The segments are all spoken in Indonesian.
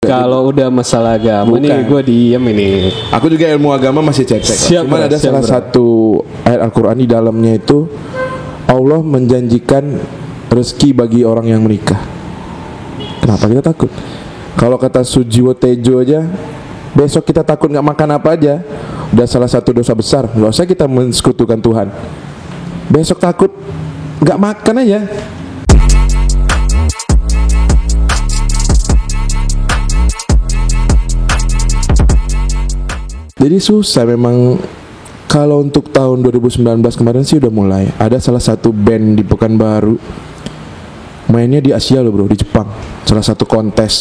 Kalau udah masalah agama nih gue diem ini. Aku juga ilmu agama masih cek-cek. Cuman ada salah satu ayat Al-Quran di dalamnya itu Allah menjanjikan rezeki bagi orang yang menikah. Kenapa kita takut? Kalau kata Sujiwo Tejo aja, besok kita takut gak makan apa aja, udah salah satu dosa besar. Gak usah kita mensekutukan Tuhan. Besok takut gak makan aja. Jadi susah memang. Kalau untuk tahun 2019 kemarin sih udah mulai. Ada salah satu band di Pekanbaru, mainnya di Asia loh bro, di Jepang. Salah satu kontes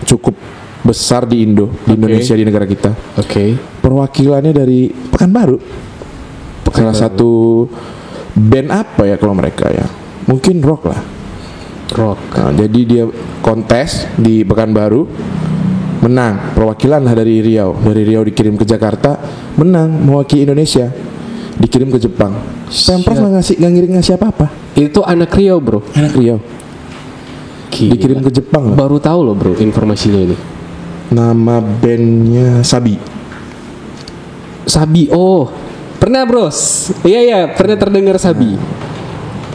cukup besar di Indonesia, di negara kita. Perwakilannya dari Pekanbaru. Salah satu band apa ya kalau mereka ya? Mungkin rock lah. Nah, jadi dia kontes di Pekanbaru, menang, perwakilan lah dari Riau dikirim ke Jakarta, menang, mewakili Indonesia, dikirim ke Jepang. Pemprov nggak ngasih apa-apa. Itu anak Riau bro. Anak Riau. Dikirim ke Jepang. Baru tahu loh bro informasinya ini. Nama bandnya Sabi. Oh, pernah bros. Iya pernah terdengar Sabi.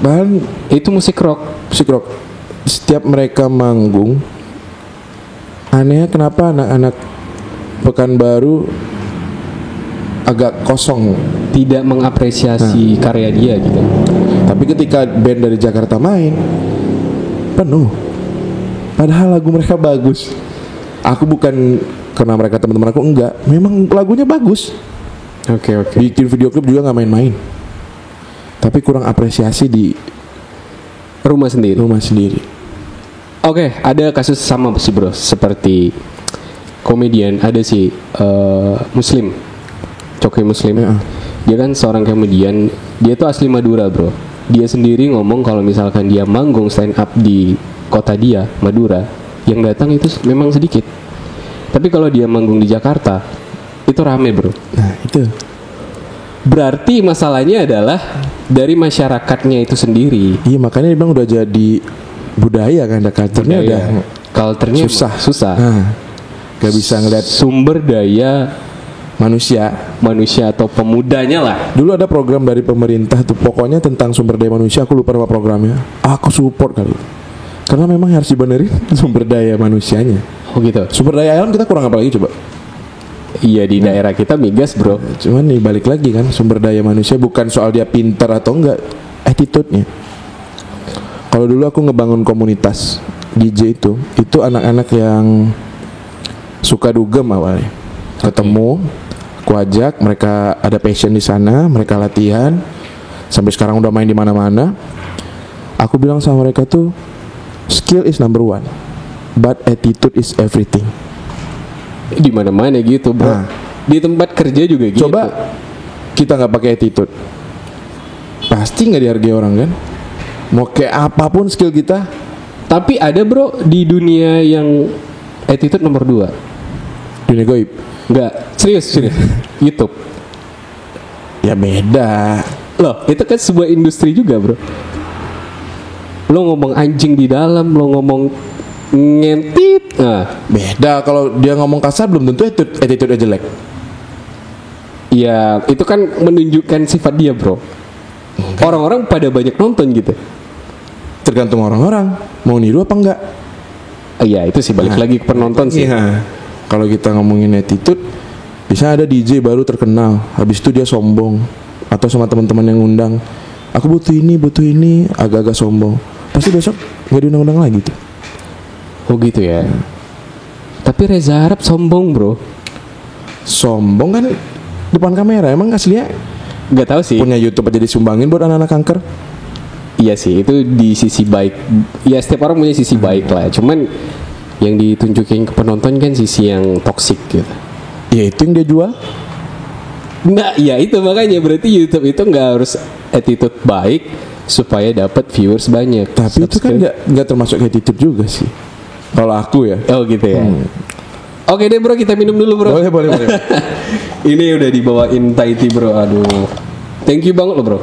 Bahkan itu musik rock. Setiap mereka manggung, anehnya kenapa anak-anak Pekanbaru agak kosong, tidak mengapresiasi karya dia gitu. Tapi ketika band dari Jakarta main, penuh. Padahal lagu mereka bagus. Aku bukan karena mereka teman-teman aku, enggak. Memang lagunya bagus. Oke. Bikin video klip juga nggak main-main. Tapi kurang apresiasi di rumah sendiri. Oke, ada kasus sama sih bro, seperti komedian ada sih Muslim, Coki Muslim. Dia kan seorang komedian, dia tuh asli Madura bro. Dia sendiri ngomong kalau misalkan dia manggung stand up di kota dia Madura, yang datang itu memang sedikit. Tapi kalau dia manggung di Jakarta, itu rame bro. Nah itu berarti masalahnya adalah dari masyarakatnya itu sendiri. Iya, makanya dia bilang udah jadi budaya kan, ada culture-nya udah culture-nya susah. Gak bisa ngeliat sumber daya manusia atau pemudanya lah. Dulu ada program dari pemerintah tuh, pokoknya tentang sumber daya manusia. Aku lupa nama programnya. Aku support kali, karena memang harus dibenerin sumber daya manusianya. Oh gitu. Sumber daya alam kita kurang apa lagi coba? Iya di daerah kita migas bro. Cuman nih balik lagi kan, sumber daya manusia bukan soal dia pintar atau enggak, attitude-nya. Kalau dulu aku ngebangun komunitas DJ itu anak-anak yang suka dugem awalnya. Ketemu, aku ajak, mereka ada passion di sana, mereka latihan, sampai sekarang udah main di mana-mana. Aku bilang sama mereka tuh, skill is number one, but attitude is everything. Di mana-mana gitu bro. Di tempat kerja juga gitu. Coba kita nggak pakai attitude, pasti nggak dihargai orang kan. Mau kayak apapun skill kita. Tapi ada bro di dunia yang attitude nomor 2. Dunia goib. Enggak, serius YouTube. Ya beda. Loh, itu kan sebuah industri juga bro. Lo ngomong anjing di dalam, lo ngomong ngentit. Beda, kalau dia ngomong kasar belum tentu attitude jelek. Ya, itu kan menunjukkan sifat dia bro. Orang-orang pada banyak nonton gitu. Tergantung orang-orang mau niru apa enggak. Iya itu sih balik lagi ke penonton sih. Iya. Kalau kita ngomongin attitude, bisa ada DJ baru terkenal, habis itu dia sombong, atau sama teman-teman yang undang, aku butuh ini, agak-agak sombong, pasti besok nggak diundang-undang lagi tuh. Oh gitu ya. Tapi Reza Arab sombong bro. Sombong kan depan kamera, emang aslinya nggak tahu sih. Punya YouTube aja disumbangin buat anak-anak kanker. Iya sih, itu di sisi baik. Ya setiap orang punya sisi baik lah. Cuman yang ditunjukin ke penonton kan sisi yang toksik gitu. Ya itu yang dia jual. Nah, ya itu makanya berarti YouTube itu nggak harus attitude baik supaya dapat viewers banyak. Tapi itu kan nggak termasuk attitude juga sih. Kalau aku ya. Oh gitu ya. Oke deh bro, kita minum dulu bro. Boleh. Ini udah dibawain Thai tea bro. Aduh, thank you banget lo bro.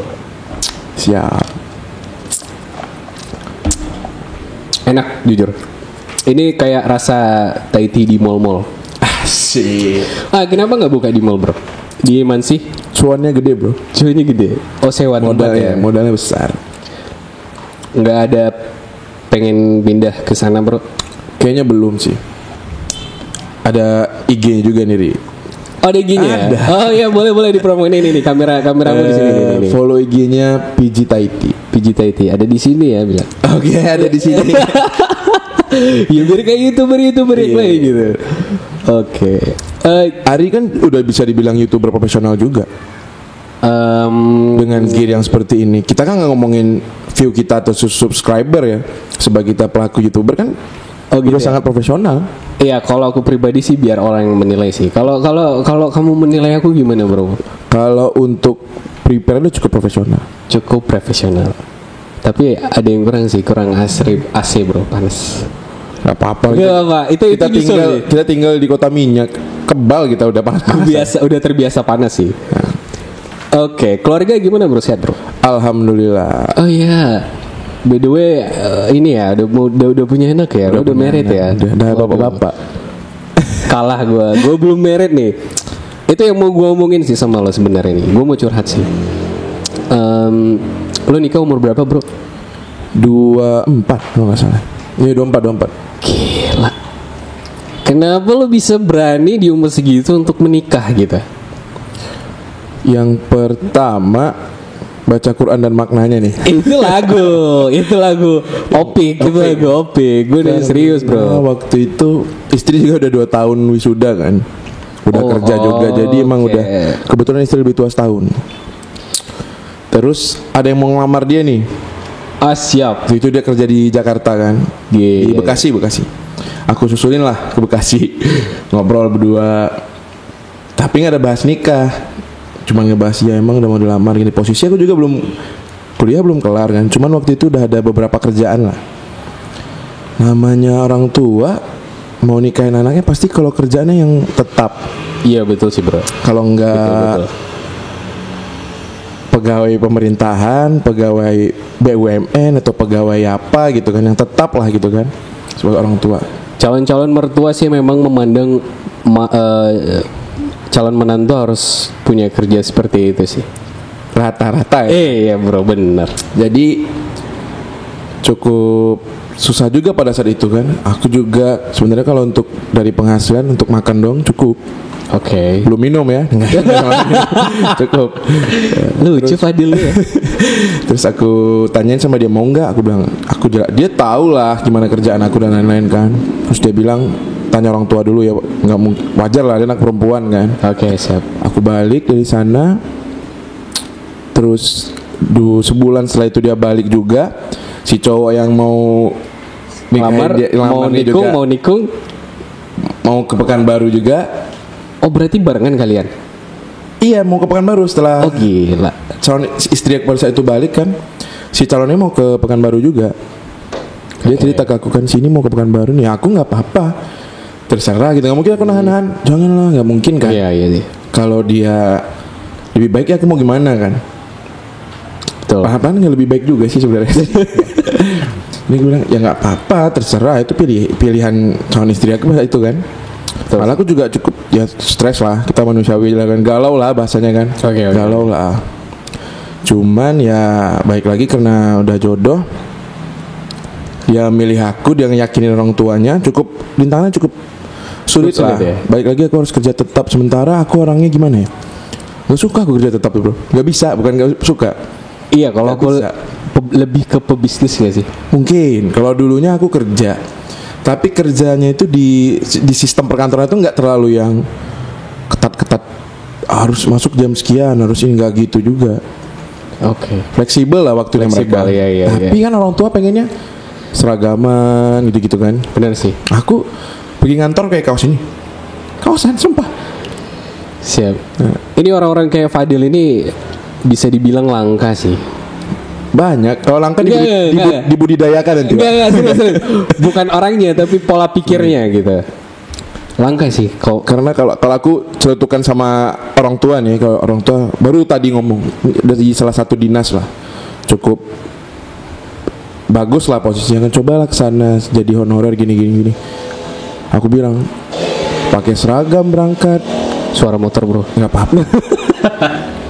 Siap. Enak jujur. Ini kayak rasa Thai tea di mall-mall. Asik. Kenapa nggak buka di mall bro? Di mana sih? Cuannya gede bro. Cuanya gede. Oh sewa tempat ya. Modalnya besar. Nggak ada pengen pindah ke sana bro? Kayaknya belum sih. Ada IG juga nih Ri. Oh ada IG-nya. Ada. Oh iya boleh dipromoin ini nih kameramu di sini nih. Follow IG-nya PG Thai Tea. PG Thai Tea ada di sini ya bilang. Oke, ada di sini. Ya biar kayak YouTuber yang lain gitu. Oke. Ari kan udah bisa dibilang YouTuber profesional juga. Dengan gear yang seperti ini, kita kan nggak ngomongin view kita atau subscriber ya. Sebagai kita pelaku YouTuber kan, gitu udah sangat profesional. Iya, kalau aku pribadi sih biar orang yang menilai sih. Kalau kamu menilai aku gimana bro? Kalau untuk prepare udah cukup profesional. Cukup profesional. Tapi ada yang kurang sih, kurang AC bro, panas. Gak apa-apa. Gak apa. Itu kita tinggal di kota minyak, kebal kita udah panas. Udah terbiasa panas sih. Nah. Oke, keluarga gimana bro? Sehat bro? Alhamdulillah. Oh iya. By the way, ini ya udah punya anak ya, udah married ya. Udah bapak-bapak. Kalah gue belum married nih. Itu yang mau gue omongin sih sama lo sebenarnya nih. Gue mau curhat sih. Lo nikah umur berapa bro? 24 kalau nggak salah. Iya 24. Gila. Kenapa lo bisa berani di umur segitu untuk menikah gitu? Yang pertama baca Quran dan maknanya nih. Itu lagu Opik, itu lagu Opik. Gue udah serius bro. Waktu itu istri juga udah 2 tahun wisuda kan. Udah kerja juga. Jadi emang udah, kebetulan istri lebih tua setahun. Terus ada yang mau ngelamar dia nih. Siap. Itu dia kerja di Jakarta kan. Di Bekasi. Aku susulin lah ke Bekasi. Ngobrol berdua. Tapi gak ada bahas nikah. Cuman ngebahas ya emang udah mau dilamar gini. Posisi aku juga kuliah belum kelar kan. Cuman waktu itu udah ada beberapa kerjaan lah. Namanya orang tua mau nikahin anaknya pasti kalau kerjaannya yang tetap. Iya betul sih bro. Kalau enggak pegawai pemerintahan, pegawai BUMN atau pegawai apa gitu kan, yang tetap lah gitu kan sebagai orang tua. Calon-calon mertua sih memang memandang calon menantu harus punya kerja seperti itu sih. Rata-rata ya. Iya bro, benar. Jadi cukup susah juga pada saat itu kan. Aku juga sebenarnya kalau untuk dari penghasilan untuk makan dong cukup. Oke. Belum minum ya. Cukup. Lucu Fadil ya. Terus aku tanyain sama dia mau nggak. Aku bilang dia tahu lah gimana kerjaan aku dan lain-lain kan. Terus dia bilang tanya orang tua dulu ya, nggak wajar lah dia anak perempuan kan. Oke, siap. Aku balik dari sana. Terus sebulan setelah itu dia balik juga. Si cowok yang mau mau nikung mau ke Pekanbaru juga. Oh berarti barengan kalian? Iya mau ke Pekanbaru setelah. Oh gila. Calon istri aku pada saat itu balik kan. Si calonnya mau ke Pekanbaru juga. Dia cerita ke aku kan sini mau ke Pekanbaru nih. Aku nggak apa-apa. Terserah gitu. Nggak mungkin aku nahan-nahan. Janganlah nggak mungkin kan. Iya. Kalau dia lebih baik ya aku mau gimana kan. Paham nggak lebih baik juga sih sebenarnya. Ini gue bilang ya nggak apa-apa terserah itu pilihan calon istri aku itu kan. Malah aku juga cukup ya stres lah, kita manusiawi lah kan, galau lah bahasanya kan. Okay. Galau lah. Cuman ya baik lagi karena udah jodoh. Ya milih aku, dia ngeyakinin orang tuanya, cukup rintangannya cukup sulit lah. Ya? Baik lagi aku harus kerja tetap sementara aku orangnya gimana ya? Gak suka aku kerja tetap bro. Gak bisa, bukan gak suka. Iya kalau aku lebih ke pebisnis gak sih? Mungkin kalau dulunya aku kerja, tapi kerjanya itu di sistem perkantoran itu nggak terlalu yang ketat-ketat harus masuk jam sekian, harus ini nggak gitu juga. Oke. Fleksibel lah waktunya mereka. Iya, tapi kan orang tua pengennya seragaman gitu-gitu kan. Benar sih. Aku pergi ngantor kayak kaosan sumpah. Siap. Nah. Ini orang-orang kayak Fadil ini bisa dibilang langka sih. Banyak. Kalau langka dibudidayakan nanti. Enggak, serius. Bukan orangnya tapi pola pikirnya gitu. Langka sih. Karena kalau aku celutukan sama orang tua nih, kalau orang tua baru tadi ngomong dari salah satu dinas lah. Cukup bagus lah posisinya kan, cobalah kesana jadi honorer gini. Aku bilang pakai seragam berangkat, Suara motor bro. nggak apa-apa.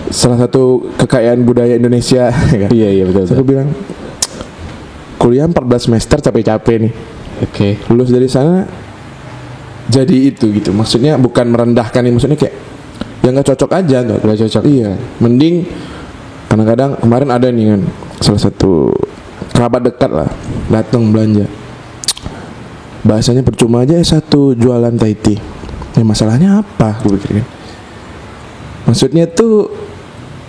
Salah satu kekayaan budaya Indonesia kan? Iya betul. Terus aku bilang kuliah 14 semester capek-capek nih, Oke. lulus dari sana jadi itu gitu. Maksudnya bukan merendahkan nih, maksudnya kayak ya nggak cocok aja. Nggak cocok. Iya, mending kadang-kadang kemarin ada nih kan salah satu kerabat dekat lah datang belanja, bahasanya percuma aja S1 jualan Thai tea. Ya masalahnya apa? Gue pikir kan. Maksudnya tuh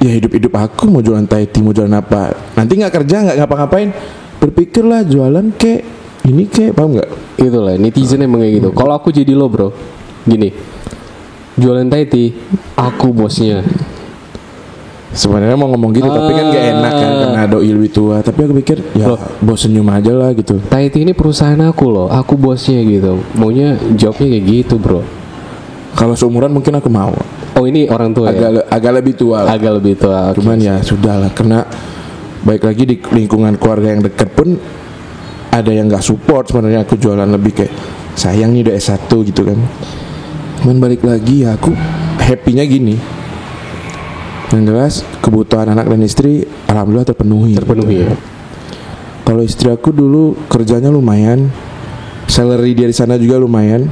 ya hidup aku mau jualan Thai tea, mau jualan apa? Nanti nggak kerja, nggak ngapa-ngapain, berpikirlah jualan kek ini kek, paham nggak? Itulah netizen emang kayak gitu. Kalau aku jadi lo bro, gini, jualan Thai tea, aku bosnya. Sebenarnya mau ngomong gitu tapi kan gak enak kan karena doi lebih tua. Tapi aku pikir ya Loh. bos senyum aja lah gitu. Thai tea ini perusahaan aku loh, aku bosnya gitu. Maunya jawabnya kayak gitu bro. Kalau seumuran mungkin aku mau. Oh ini orang tua ya? Agak lebih tua lah. Agak lebih tua. Oke. Cuman ya sudah lah, karena baik lagi di lingkungan keluarga yang dekat pun ada yang nggak support. Sebenarnya aku jualan lebih kayak sayang nih udah S1 gitu kan. Cuman balik lagi ya aku happy-nya gini. Yang jelas kebutuhan anak dan istri alhamdulillah terpenuhi. Ya. Kalau istri aku dulu kerjanya lumayan, salary dia di sana juga lumayan.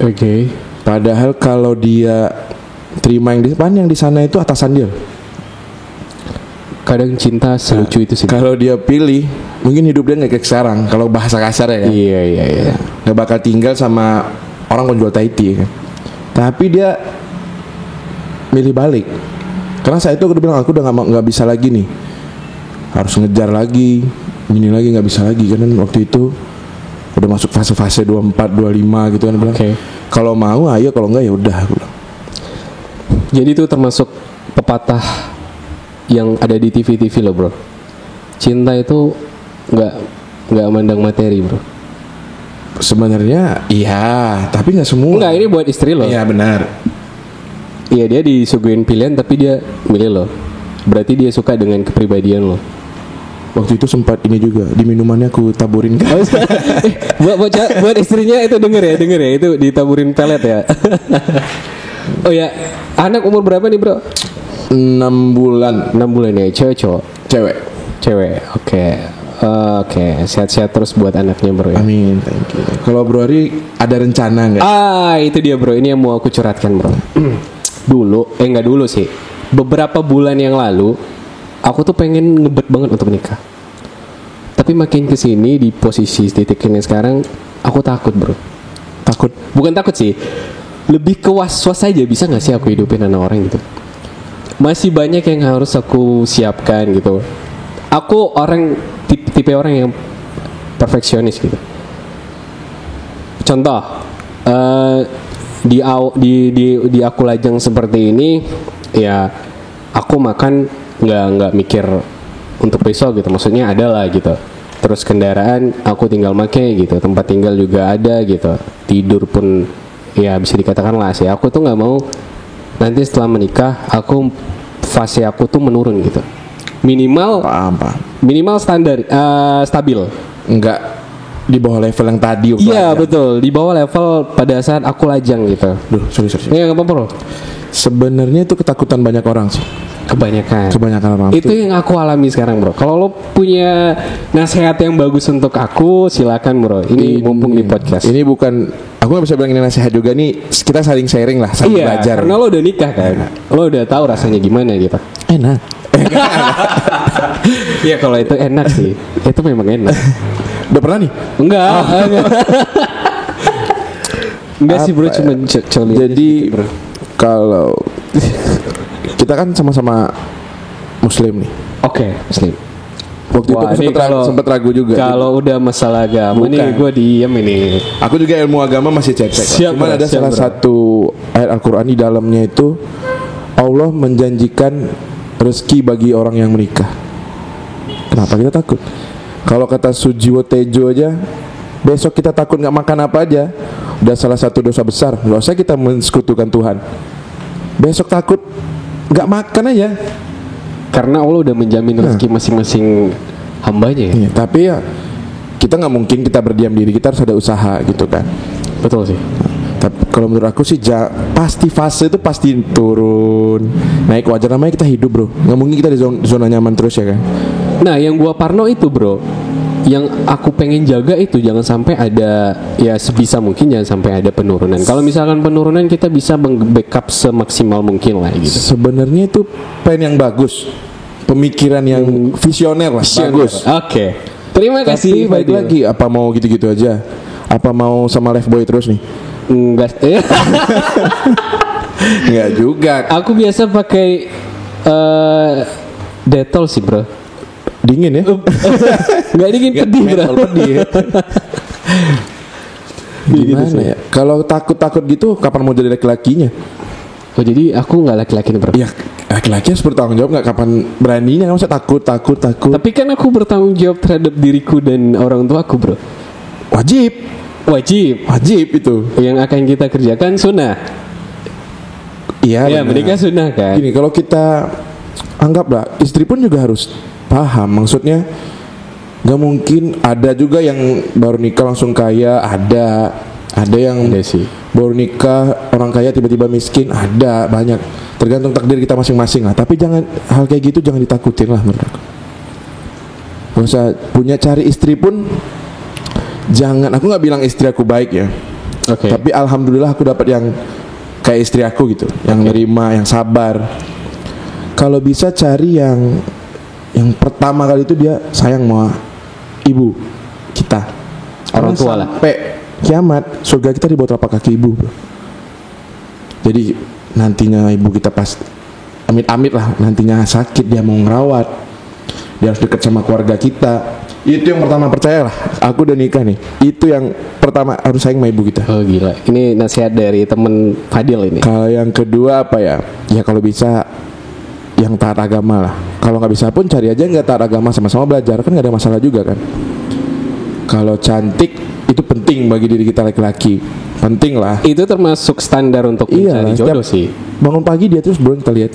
Oke. Padahal kalau dia terima yang di sana itu atasan dia. Kadang cinta selucu itu sih. Kalau dia pilih, mungkin hidup dia nggak kayak sekarang. Kalau bahasa kasar ya, Iya. nggak bakal tinggal sama orang penjual Thai tea kan. Tapi dia milih balik. Karena saat itu aku udah bilang aku udah nggak bisa lagi nih, harus ngejar lagi, ini lagi nggak bisa lagi kan waktu itu udah masuk fase-fase 24, 25 gitu kan. Bilang Oke. kalau mau ayo, kalau nggak ya udah. Aku bilang. Jadi itu termasuk pepatah yang ada di TV loh bro. Cinta itu nggak mandang materi bro. Sebenarnya iya, tapi nggak semua. Enggak, ini buat istri lo. Iya benar. Iya, dia disuguhin pilihan tapi dia milih lo. Berarti dia suka dengan kepribadian lo. Waktu itu sempat ini juga di minumannya aku taburin kan. buat istrinya itu denger ya itu ditaburin pelet ya. Oh ya, anak umur berapa nih bro? 6 bulan. 6 bulan ya, cewek cowok? Cewek. Oke, sehat-sehat terus buat anaknya bro ya. Amin, thank you. Kalau Bro Ari ada rencana nggak? Itu dia bro, ini yang mau aku curhatkan bro. Nggak dulu sih. Beberapa bulan yang lalu, aku tuh pengen ngebet banget untuk nikah. Tapi makin kesini di posisi titik ini sekarang, aku takut bro. Takut? Bukan takut sih, lebih ke was-was aja. Bisa nggak sih aku hidupin anak orang gitu? Masih banyak yang harus aku siapkan gitu. Aku tipe orang yang perfeksionis gitu. Contoh, di aku lajang seperti ini, ya aku makan nggak mikir untuk besok gitu. Maksudnya ada lah gitu. Terus kendaraan aku tinggal make gitu. Tempat tinggal juga ada gitu. Tidur pun ya bisa dikatakan lah sih. Aku tuh nggak mau nanti setelah menikah fase aku tuh menurun gitu. Minimal standar stabil. Enggak di bawah level yang tadi. Iya betul, di bawah level pada saat aku lajang gitu. Duh, sorry. Iya nggak apa-apa bro. Sebenarnya itu ketakutan banyak orang sih. Kebanyakan orang itu yang aku alami sekarang bro. Kalau lo punya nasihat yang bagus untuk aku, silakan bro. Ini mumpung di podcast. Ini bukan, aku nggak bisa bilang ini nasihat juga nih. Kita saling sharing lah, saling belajar. Karena lo udah nikah kan, lo udah tahu rasanya gimana gitu. Enak. Iya kalau itu enak sih, itu memang enak. Udah pernah nih? Enggak. Enggak sih bro, cuma coli. Jadi kalau kita kan sama-sama Muslim nih. Oke, Muslim. Waktu itu aku sempat ragu juga. Kalau udah masalah agama nih, gue diem ini. Aku juga ilmu agama masih cek-cek. Cuman ada salah satu ayat Al-Quran di dalamnya itu Allah menjanjikan rezeki bagi orang yang menikah. Kenapa kita takut? Kalau kata Sujiwo Tejo aja, besok kita takut nggak makan apa aja, udah salah satu dosa besar. Nggak usah kita mensekutukan Tuhan. Besok takut nggak makan aja. Karena Allah udah menjamin rezeki masing-masing hambanya ya. Iya, tapi ya kita nggak mungkin kita berdiam diri, kita harus ada usaha gitu kan. Betul sih. Tapi kalau menurut aku sih pasti fase itu pasti turun naik, wajar, namanya kita hidup bro, nggak mungkin kita di zona nyaman terus ya kan. Nah, yang gua parno itu bro, yang aku pengen jaga itu jangan sampai ada, ya sebisa mungkin jangan sampai ada penurunan. Kalau misalkan penurunan kita bisa backup semaksimal mungkin lah gitu. Sebenarnya itu plan yang bagus, pemikiran yang visioner lah, bagus. Oke. Terima Tapi kasih balik Fadil. lagi, apa mau gitu-gitu aja? Apa mau sama Life Boy terus nih? Enggak. Enggak juga. Aku biasa pakai Dettol sih bro. Dingin ya? Nggak dingin, pedih bro. Mentol pedih ya. Gimana ya? Kalau takut-takut gitu, kapan mau jadi laki-lakinya? Oh jadi aku nggak laki-laki nih bro. Ya laki-laki harus bertanggung jawab, nggak kapan beraninya, nggak usah takut. Tapi kan aku bertanggung jawab terhadap diriku dan orang tua aku bro. Wajib Wajib itu. yang akan kita kerjakan sunnah. Iya. Ya menikah sunnah kan. Gini, kalau kita anggaplah istri pun juga harus paham. Maksudnya nggak mungkin, ada juga yang baru nikah langsung kaya, ada yang Ada sih. baru nikah orang kaya tiba-tiba miskin, ada banyak. Tergantung takdir kita masing-masing lah. Tapi jangan, hal kayak gitu jangan ditakutin lah menurut aku. Gak usah punya, cari istri pun jangan. Aku nggak bilang istri aku baik ya. Oke. Tapi alhamdulillah aku dapat yang kayak istri aku gitu, yang nerima, yang sabar. Kalau bisa cari yang pertama kali itu dia sayang sama ibu kita, Orang tua lah. Sampai kiamat surga kita di bawah telapak kaki ibu bro. Jadi nantinya ibu kita pas amit-amit lah, nantinya sakit dia mau ngerawat, dia harus dekat sama keluarga kita. Itu yang pertama, percayalah, aku udah nikah nih, itu yang pertama, harus sayang sama ibu kita. Oh gila. Ini nasihat dari temen Fadil ini. Kalau yang kedua apa ya? Ya kalau bisa yang taat agama lah. Kalau nggak bisa pun cari aja yang nggak taat agama, sama-sama belajar, kan nggak ada masalah juga kan. Kalau cantik itu penting bagi diri kita laki-laki, penting lah. Itu termasuk standar untuk Iya, mencari jodoh sih. bangun pagi dia terus bro, kita lihat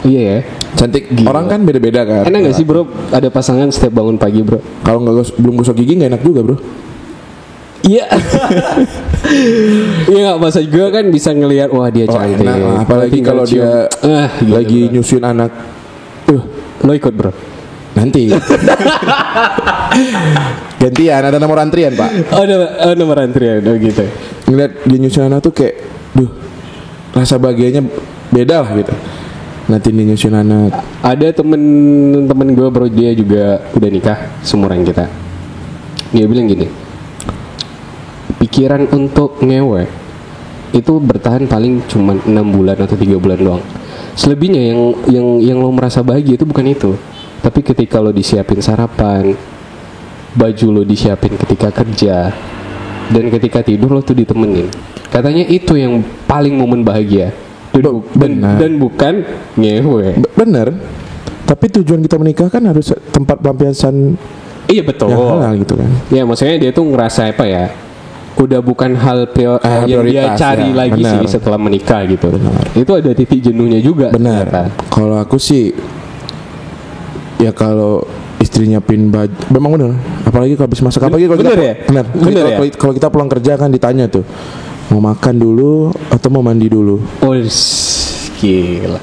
Iya ya. cantik. Gila. Orang kan beda-beda kan. Enak gak sih bro ada pasangan setiap bangun pagi bro? Kalau nggak belum gosok gigi nggak enak juga bro. Iya. Iya nggak, masa juga kan bisa ngelihat wah dia cantik. Enak lah. Apalagi Tinggal kalau cium. dia Gila, lagi bro. nyusuin anak. Lo ikut bro? Nanti gantian, ada nomor antrian pak. Oh nomor antrian. Oh gitu. Ngeliat dia nyusun anak tuh kayak, rasa bahagianya beda lah gitu. Nanti dia nyusun anak. Ada temen gue bro, dia juga udah nikah seumuran kita. Dia bilang gini, pikiran untuk ngewe itu bertahan paling cuma 6 bulan atau 3 bulan doang. Selebihnya yang lo merasa bahagia itu bukan itu. Tapi ketika lo disiapin sarapan, baju lo disiapin ketika kerja, dan ketika tidur lo tuh ditemenin. Katanya itu yang paling momen bahagia. Benar. Dan bukan ngewe. Bener. Tapi tujuan kita menikah kan harus tempat pelampiasan Iya betul. yang halal gitu kan. Ya maksudnya dia tuh ngerasa apa ya, udah bukan hal yang dia prioritas, cari ya, lagi benar. sih setelah menikah gitu. Itu ada titik jenuhnya juga. Benar. ternyata. Kalau aku sih, ya kalau istrinya pin baju, memang bener. Apalagi kalau habis masak, apalagi kalau Bener kita ya? bener. Bener ya? Kalau kita pulang kerja kan ditanya tuh, mau makan dulu atau mau mandi dulu. Oh gila.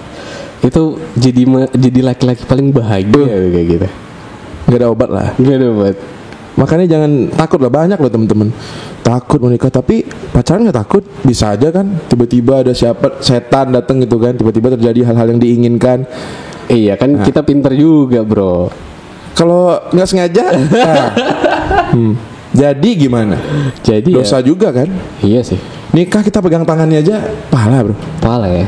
Itu jadi laki-laki paling bahagia kayak gitu. Gak ada obat lah. Gak dapat. Makanya jangan takut lah, banyak loh temen-temen takut menikah tapi pacaran nggak takut, bisa aja kan tiba-tiba ada siapa setan datang gitu kan, tiba-tiba terjadi hal-hal yang diinginkan. Iya kan kita pinter juga bro. Kalau nggak sengaja, jadi gimana? Jadi Dosa juga kan? iya sih. Nikah kita pegang tangannya aja pahala bro, Pahala ya.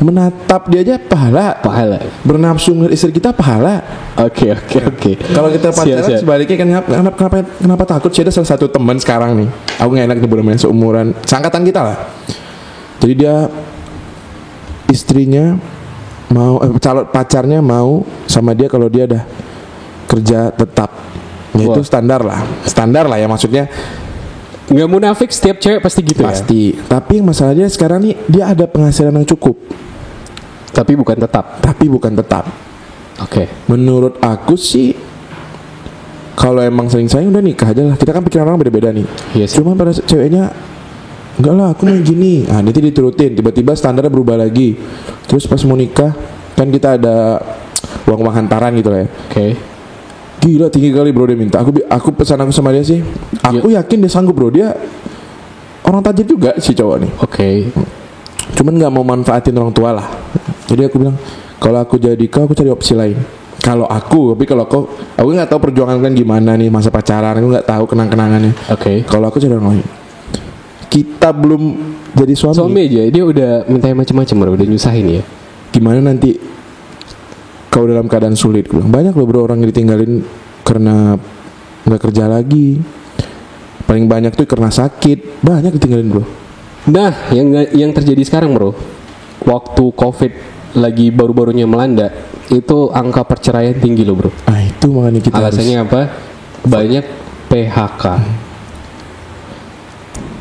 menatap dia aja pahala, Pahala. bernafsu ngeliat istri kita pahala. Oke. Kalau kita pacaran Siap. sebaliknya kan, kenapa takut sih? Ada salah satu teman sekarang nih, aku nggak enak nyebut namanya, seumuran seangkatan kita lah. Jadi dia istrinya mau calon pacarnya mau sama dia kalau dia udah kerja tetap. Ya itu Wah. standar lah ya, maksudnya Nggak munafik, setiap cewek pasti gitu ya. pasti. Tapi masalahnya sekarang nih dia ada penghasilan yang cukup, Tapi bukan tetap. tapi bukan tetap. Oke. Menurut aku sih kalau emang sering sayang udah nikah aja lah. Kita kan pikiran orang beda-beda nih. Iya sih. Cuma pada ceweknya enggak lah, aku mau gini. Ah, nanti diturutin, tiba-tiba standarnya berubah lagi. Terus pas mau nikah kan kita ada uang hantaran gitu lah ya. Oke. Gila tinggi kali bro dia minta. Aku pesan aku sama dia sih. Aku yakin dia sanggup bro. Dia orang tajir juga si cowok nih. Oke. Cuman nggak mau manfaatin orang tua lah. Jadi aku bilang kalau aku jadi kau aku cari opsi lain. Kalau aku, tapi kalau aku nggak tahu perjuangan kan gimana nih masa pacaran. Aku nggak tahu kenang-kenangannya. Oke. Kalau aku cari orang lain. Kita belum jadi suami. Suami aja dia udah minta macam-macam bro, udah nyusahin ya. Gimana nanti kau dalam keadaan sulit? Gue bilang banyak loh bro orang yang ditinggalin karena nggak kerja lagi. Paling banyak tuh karena sakit. Banyak ditinggalin bro. Nah, yang terjadi sekarang bro, waktu COVID lagi baru-barunya melanda, itu angka perceraian tinggi loh bro. Ah itu makanya kita Alasannya apa? Banyak PHK.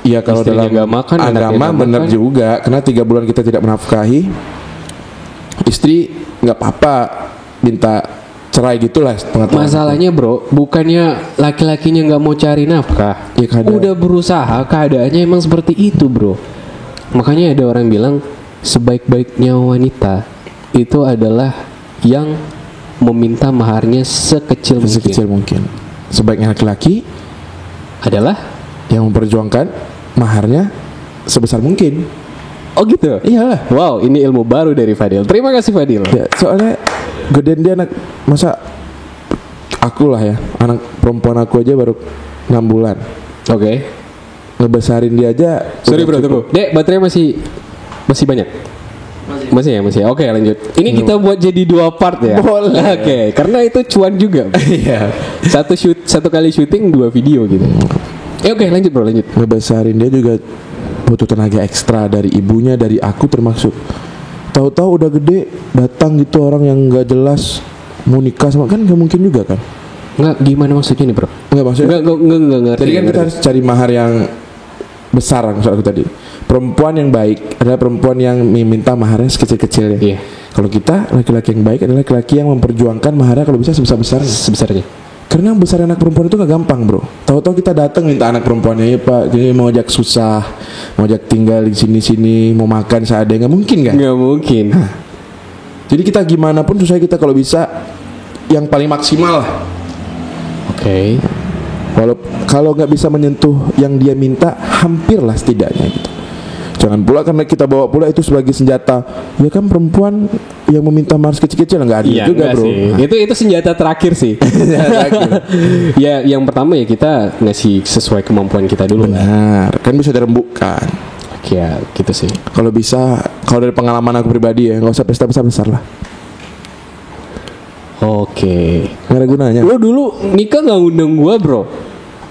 Iya kalau Istrinya dalam nggak makan, anaknya agama nggak benar makan. juga. Karena 3 bulan kita tidak menafkahi, istri nggak apa-apa minta cerai gitulah pengetahuan. Masalahnya bro, bukannya laki-lakinya nggak mau cari nafkah, Ya, keadaan. udah berusaha, keadaannya emang seperti itu bro. Makanya ada orang bilang sebaik-baiknya wanita itu adalah yang meminta maharnya sekecil mungkin. Sebaiknya laki-laki adalah yang memperjuangkan maharnya sebesar mungkin. oh gitu. Iyalah. Wow, ini ilmu baru dari Fadil. Terima kasih Fadil. Ya, soalnya gedean dia anak masa aku lah ya, anak perempuan aku aja baru 6 bulan. Oke. Ngebesarin dia aja. Sorry udah bro, cukup. tunggu. Dek, baterai masih banyak. Masih ya. Oke, lanjut. Ini kita buat jadi 2 part ya. Boleh. Oke, karena itu cuan juga. Iya. Satu kali syuting 2 video gitu. Oke, lanjut bro, lanjut. Ngebesarin dia juga butuh tenaga ekstra dari ibunya, dari aku termasuk. Tahu-tahu udah gede datang gitu orang yang nggak jelas mau nikah sama, kan nggak mungkin juga kan? Nggak, gimana maksudnya nih bro? Nggak maksudnya. Nggak ngerti. Tadi kan kita harus cari mahar yang besar maksud aku tadi. Perempuan yang baik adalah perempuan yang meminta maharnya sekecil-kecilnya. Iya. Kalau kita laki-laki yang baik adalah laki-laki yang memperjuangkan maharnya kalau bisa sebesar-besarnya. Sebesarnya. Karena besar anak perempuan itu gak gampang bro. Tahu-tahu kita datang minta anak perempuannya, ya pak, jadi mau ajak susah, mau ajak tinggal di sini-sini, mau makan seadanya, nggak mungkin kan? Nggak mungkin. Jadi kita gimana pun susah kita kalau bisa yang paling maksimal lah. Oke. Kalau nggak bisa menyentuh yang dia minta, hampirlah setidaknya gitu. Jangan pula karena kita bawa pula itu sebagai senjata. Ya kan perempuan yang meminta mahar kecil-kecil nggak adil juga enggak bro. sih. Itu senjata terakhir sih. Ya, yang pertama ya kita ngasih sesuai kemampuan kita dulu lah. Benar, kan bisa dirembukkan. Ya, gitu sih. Kalau bisa, kalau dari pengalaman aku pribadi ya, nggak usah pesta besar lah. Oke. Nggak ada gunanya. Lo dulu nikah nggak undang gua bro?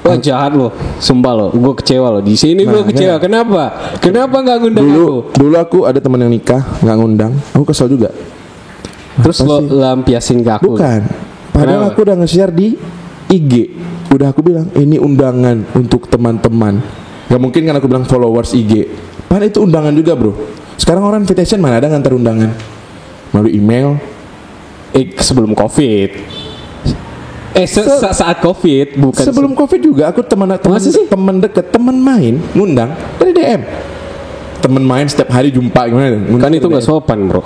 Wah jahat lo, sumpah lo, gue kecewa lo. Di sini gue kecewa. Kenapa? Kenapa nggak ngundang aku? Dulu aku ada teman yang nikah nggak ngundang, aku kesel juga. Terus Apa lo sih? lampiasin ke aku? Bukan. Padahal Kenapa? aku udah nge-share di IG. Udah aku bilang ini undangan untuk teman-teman. Gak mungkin kan aku bilang followers IG. Padahal itu undangan juga bro. Sekarang orang invitation mana ada ngantar undangan melalui email. Sebelum COVID. Saat COVID bukan. Sebelum COVID juga aku teman deket, teman main ngundang dari DM. Teman main setiap hari jumpa gimana? Kan itu nggak sopan bro.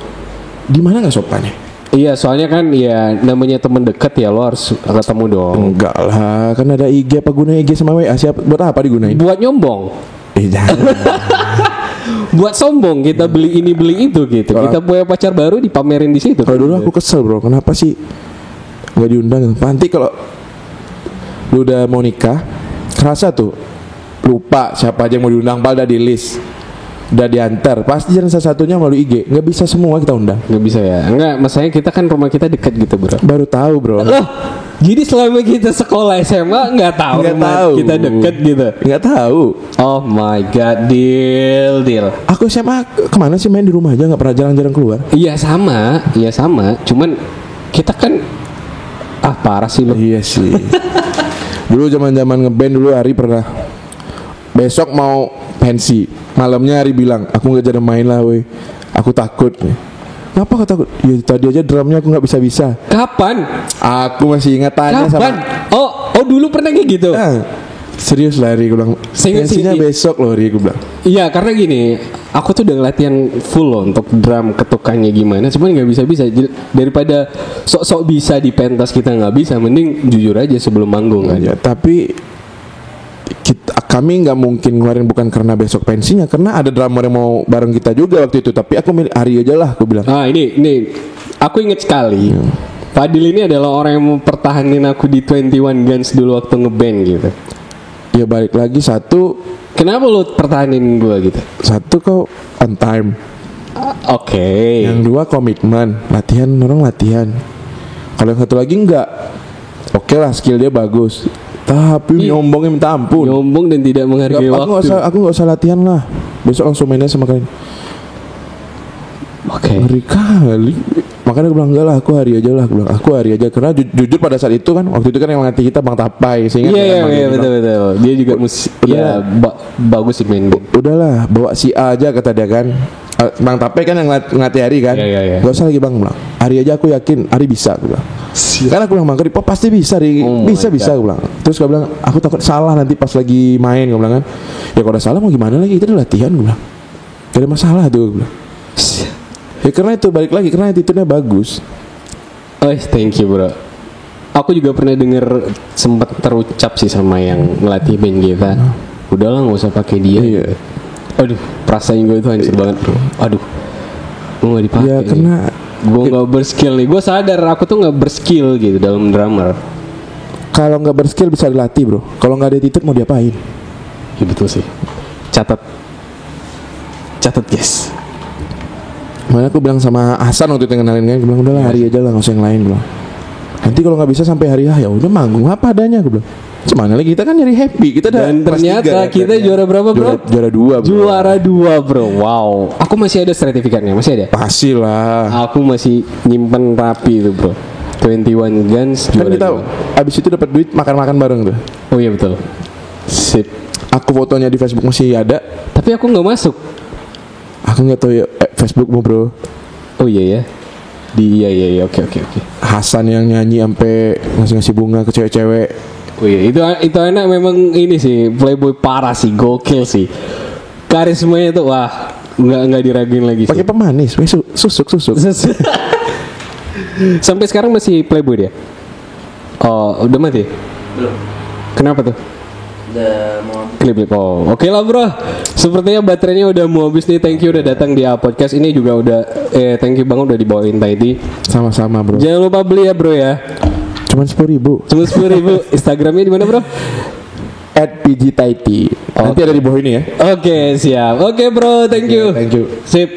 Di mana nggak sopannya? Iya soalnya kan ya namanya temen deket ya lo harus ketemu dong. Enggak lah, kan ada IG, apa gunanya IG sama WA? Siapa buat apa digunain? Buat nyombong. Jangan. Buat sombong kita beli ini beli itu gitu. Kita punya pacar baru dipamerin di situ. Kalau dulu aku kesel bro, kenapa sih nggak diundang? Nanti kalau lu udah mau nikah, kerasa tuh lupa siapa aja yang mau diundang, padahal udah di list, udah diantar, pasti jalan salah satunya melalui IG. Nggak bisa semua kita undang. Nggak bisa ya. Enggak, masalahnya kita kan rumah kita dekat gitu bro. Baru tahu bro. Loh, jadi selama kita sekolah SMA nggak tahu Nggak rumah tahu. kita deket gitu. Nggak tahu. Oh my god, deal. Aku SMA kemana sih, main di rumah aja, nggak pernah jarang-jarang keluar. Iya sama. Cuman kita kan parah sih lo. Iya sih. Dulu zaman-zaman ngeband dulu Ari pernah besok mau pensi, malamnya Ari bilang aku nggak jadi main lah weh, aku takut. Kenapa kau takut? Ya tadi aja drumnya aku nggak bisa. Kapan? Aku masih ingat tanya Kapan? sama Oh, Oh dulu pernah kayak gitu? Serius lah Ri, gue bilang pensinya besok loh Ri, gue bilang. Iya karena gini, aku tuh udah latihan full loh untuk drum ketukannya gimana, cuman nggak bisa. Daripada sok-sok bisa di pentas kita nggak bisa, mending jujur aja sebelum manggung kan. Ya, tapi kami nggak mungkin ngeluarin bukan karena besok pensinya, karena ada drummer yang mau bareng kita juga waktu itu. Tapi aku milih Ari aja lah, aku bilang. Ini aku inget sekali. Fadil ini adalah orang yang mempertahankan aku di 21 Guns dulu waktu ngeband gitu. Ya balik lagi, satu, kenapa lu pertahanin gue gitu? Satu, kau on time. Oke. Yang dua, komitmen, orang latihan. Kalau yang satu lagi enggak. Oke lah, skill dia bagus, tapi nyombongnya minta ampun. Nyombong dan tidak menghargai waktu. Aku nggak usah latihan lah. Besok langsung mainnya sama kalian. Oke. Ngeri kali. Makanya gue bilang enggak lah, aku hari aja lah. Gue bilang aku hari aja, karena jujur pada saat itu kan, waktu itu kan yang ngelatih kita Bang Tapai. Iya betul. Dia juga bagus sih main band. Udahlah, bawa si A aja kata dia kan. Bang Tapai kan yang ngelatih Ari kan. Iya. Gak usah lagi Bang, bilang Ari aja, aku yakin Ari bisa, gue bilang. Karena aku bilang Bang Keri, pasti bisa Ri, bisa gue bilang. Terus gue bilang aku takut salah nanti pas lagi main, gue bilang kan. Ya kalau udah salah mau gimana lagi, kita udah latihan, gue bilang. Gak ada masalah tuh, gue bilang. Ya karena itu balik lagi, karena attitude-nya bagus. Oh thank you bro. Aku juga pernah denger, sempat terucap sih sama yang ngelatih band kita. Udahlah nggak usah pakai dia. Iya. Aduh, perasaan gue itu hancur banget bro. Aduh, gue nggak dipakai. Ya karena gue nggak berskill nih. Gue sadar aku tuh nggak berskill gitu dalam drummer. Kalau nggak berskill bisa dilatih bro. Kalau nggak ada attitude mau diapain? Ya betul sih. Catat guys. Makanya aku bilang sama Hasan waktu itu kenalin kan, gue bilang udahlah hari aja lah, nggak usah yang lain, bilang. Nanti kalau nggak bisa sampai hari ya udah manggung apa adanya, gue bilang. Cuman lagi kita kan nyari happy, kita dan ternyata kita juara berapa bro? Juara 2 bro. Juara 2 bro, wow. Aku masih ada sertifikatnya, masih ada? Pasti lah. Aku masih nyimpen rapi itu bro. 21 Guns kan kita 2. Abis itu dapat duit makan-makan bareng tuh. Oh iya betul. Sip. Aku fotonya di Facebook masih ada. Tapi aku nggak masuk. Aku nggak tahu ya Facebookmu bro. Oh iya ya. Iya oke. Hasan yang nyanyi sampai ngasih bunga ke cewek-cewek. Oh iya itu anak memang ini sih playboy parah sih, gokil sih. Karismanya tuh wah nggak diraguin lagi sih. Pakai pemanis, susuk. Sampai sekarang masih playboy dia. Oh udah mati? Belum. Kenapa tuh? Udah mau Klip. Oh, oke lah bro. Sepertinya baterainya udah mau habis nih. Thank you udah datang di podcast ini juga udah. Thank you banget udah dibawain tadi. Sama-sama bro. Jangan lupa beli ya bro ya. Cuman 10.000. Cuma 10.000. Instagramnya di mana bro? @pgtaiti. Nanti ada di bawah ini ya. Oke siap. Oke bro, thank you. Thank you. Sip.